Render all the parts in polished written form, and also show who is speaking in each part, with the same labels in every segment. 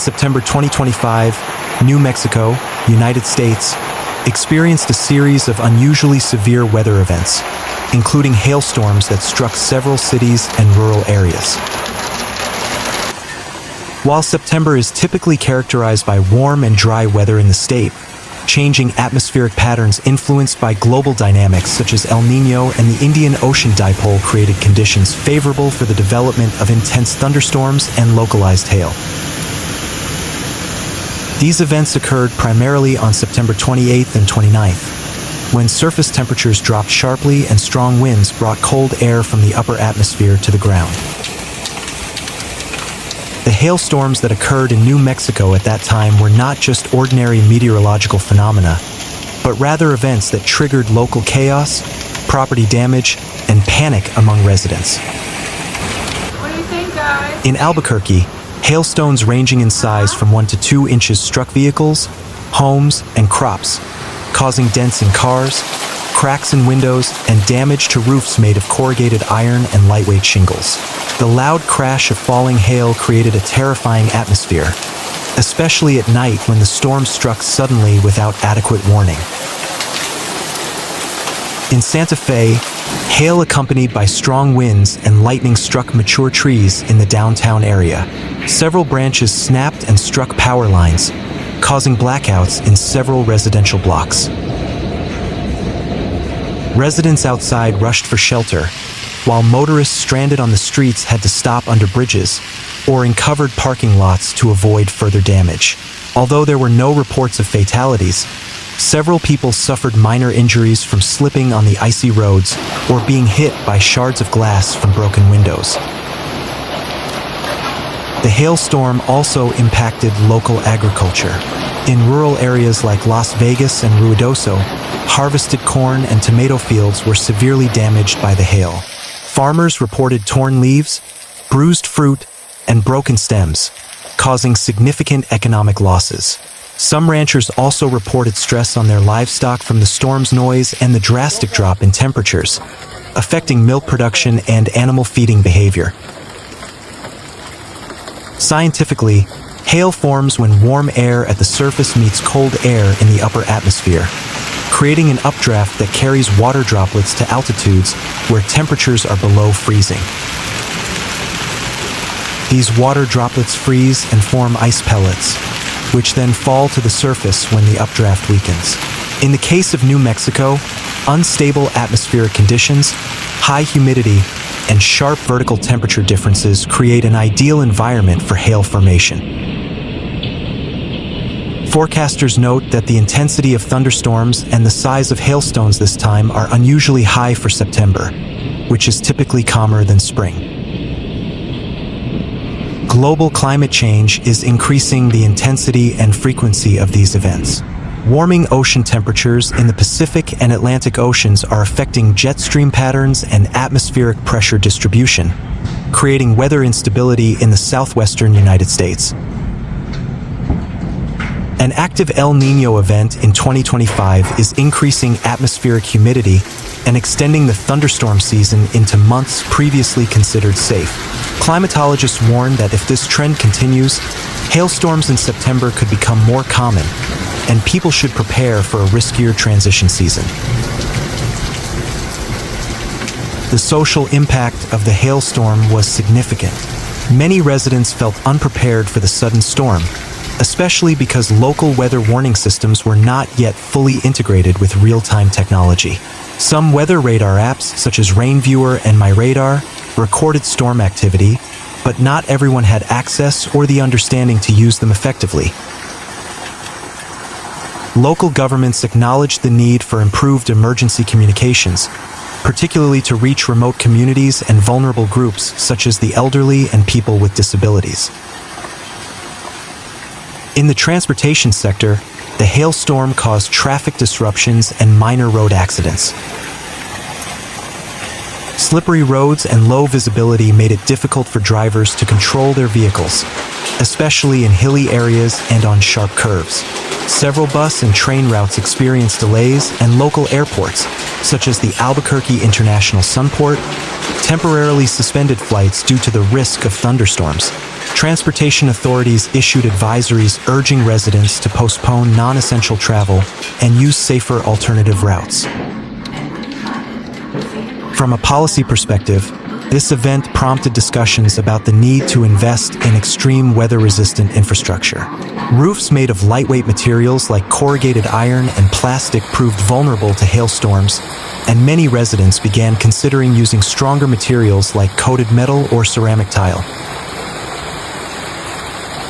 Speaker 1: September 2025, New Mexico, United States, experienced a series of unusually severe weather events, including hailstorms that struck several cities and rural areas. While September is typically characterized by warm and dry weather in the state, changing atmospheric patterns influenced by global dynamics such as El Niño and the Indian Ocean Dipole created conditions favorable for the development of intense thunderstorms and localized hail. These events occurred primarily on September 28th and 29th, when surface temperatures dropped sharply and strong winds brought cold air from the upper atmosphere to the ground. The hailstorms that occurred in New Mexico at that time were not just ordinary meteorological phenomena, but rather events that triggered local chaos, property damage, and panic among residents.
Speaker 2: What do you think, guys?
Speaker 1: In Albuquerque, hailstones ranging in size from 1 to 2 inches struck vehicles, homes, and crops, causing dents in cars, cracks in windows, and damage to roofs made of corrugated iron and lightweight shingles. The loud crash of falling hail created a terrifying atmosphere, especially at night when the storm struck suddenly without adequate warning. In Santa Fe, hail accompanied by strong winds and lightning struck mature trees in the downtown area. Several branches snapped and struck power lines, causing blackouts in several residential blocks. Residents outside rushed for shelter, while motorists stranded on the streets had to stop under bridges or in covered parking lots to avoid further damage. Although there were no reports of fatalities, several people suffered minor injuries from slipping on the icy roads or being hit by shards of glass from broken windows. The hailstorm also impacted local agriculture. In rural areas like Las Vegas and Ruidoso, harvested corn and tomato fields were severely damaged by the hail. Farmers reported torn leaves, bruised fruit, and broken stems, causing significant economic losses. Some ranchers also reported stress on their livestock from the storm's noise and the drastic drop in temperatures, affecting milk production and animal feeding behavior. Scientifically, hail forms when warm air at the surface meets cold air in the upper atmosphere, creating an updraft that carries water droplets to altitudes where temperatures are below freezing. These water droplets freeze and form ice pellets, which then fall to the surface when the updraft weakens. In the case of New Mexico, unstable atmospheric conditions, high humidity, and sharp vertical temperature differences create an ideal environment for hail formation. Forecasters note that the intensity of thunderstorms and the size of hailstones this time are unusually high for September, which is typically calmer than spring. Global climate change is increasing the intensity and frequency of these events. Warming ocean temperatures in the Pacific and Atlantic Oceans are affecting jet stream patterns and atmospheric pressure distribution, creating weather instability in the southwestern United States. An active El Niño event in 2025 is increasing atmospheric humidity and extending the thunderstorm season into months previously considered safe. Climatologists warn that if this trend continues, hailstorms in September could become more common, and people should prepare for a riskier transition season. The social impact of the hailstorm was significant. Many residents felt unprepared for the sudden storm, especially because local weather warning systems were not yet fully integrated with real-time technology. Some weather radar apps, such as RainViewer and MyRadar, recorded storm activity, but not everyone had access or the understanding to use them effectively. Local governments acknowledged the need for improved emergency communications, particularly to reach remote communities and vulnerable groups such as the elderly and people with disabilities. In the transportation sector, the hailstorm caused traffic disruptions and minor road accidents. Slippery roads and low visibility made it difficult for drivers to control their vehicles, especially in hilly areas and on sharp curves. Several bus and train routes experienced delays, and local airports, such as the Albuquerque International Sunport, temporarily suspended flights due to the risk of thunderstorms. Transportation authorities issued advisories urging residents to postpone non-essential travel and use safer alternative routes. From a policy perspective, this event prompted discussions about the need to invest in extreme weather-resistant infrastructure. Roofs made of lightweight materials like corrugated iron and plastic proved vulnerable to hailstorms, and many residents began considering using stronger materials like coated metal or ceramic tile.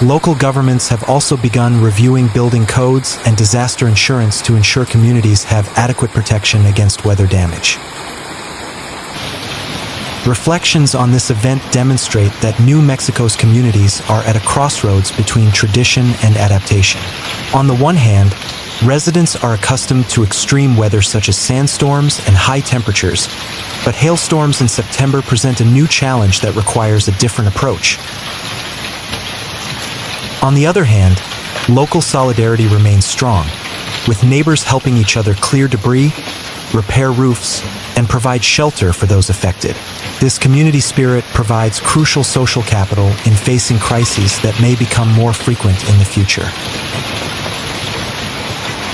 Speaker 1: Local governments have also begun reviewing building codes and disaster insurance to ensure communities have adequate protection against weather damage. Reflections on this event demonstrate that New Mexico's communities are at a crossroads between tradition and adaptation. On the one hand, residents are accustomed to extreme weather such as sandstorms and high temperatures, but hailstorms in September present a new challenge that requires a different approach. On the other hand, local solidarity remains strong, with neighbors helping each other clear debris, repair roofs, and provide shelter for those affected. This community spirit provides crucial social capital in facing crises that may become more frequent in the future.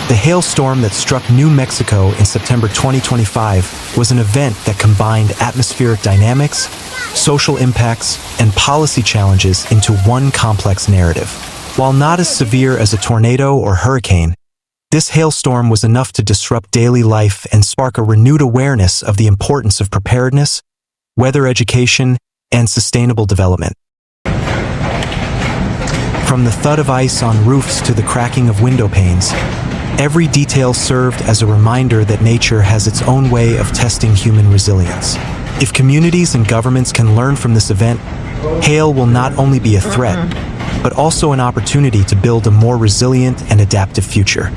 Speaker 1: The hailstorm that struck New Mexico in September 2025 was an event that combined atmospheric dynamics, social impacts, and policy challenges into one complex narrative. While not as severe as a tornado or hurricane, this hailstorm was enough to disrupt daily life and spark a renewed awareness of the importance of preparedness, weather education, and sustainable development. From the thud of ice on roofs to the cracking of window panes, every detail served as a reminder that nature has its own way of testing human resilience. If communities and governments can learn from this event, hail will not only be a threat, but also an opportunity to build a more resilient and adaptive future.